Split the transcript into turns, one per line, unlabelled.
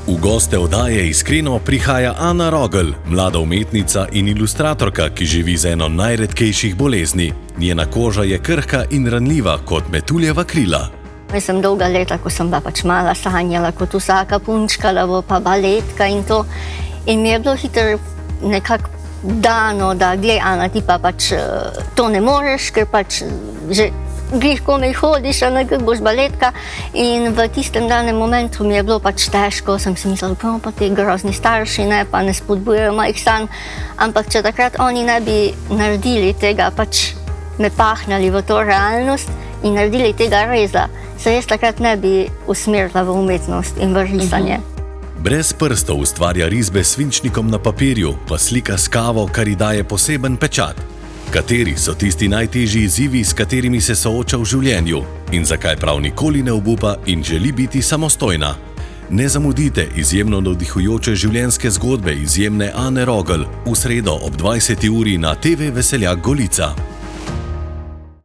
V goste oddaje Iskreno prihaja Ana Rogl, mlada umetnica in ilustratorka, ki živi z eno najredkejših bolezni. Njena koža je krhka in ranljiva kot metuljeva krila.
Jaz sem dolga leta, ko sem bila mala, sanjala kot vsaka punčka, da bo pa baletka in to. In mi je bilo hitro nekako dano, da glej, Ana, ti pa to ne moreš, ker že glih komaj hodiš, kako boš baletka. In v tistem danem momentu mi je bilo težko, sem si mislila, pa ti grozni starši pa ne spodbujajo mojih sanj. Ampak če takrat oni ne bi naredili tega, me pahnali v to realnost in naredili tega reza, se jaz takrat ne bi usmerila v umetnost in v risanje.
Brez prstov ustvarja risbe s svinčnikom na papirju, pa slika s kavo, kar ji daje poseben pečat. Kateri so tisti najtežji izzivi, s katerimi se sooča v življenju in zakaj prav nikoli ne obupa in želi biti samostojna? Ne zamudite izjemno navdihujoče življenjske zgodbe izjemne Ane Rogl v sredo ob 20. uri na TV Veseljak Golica.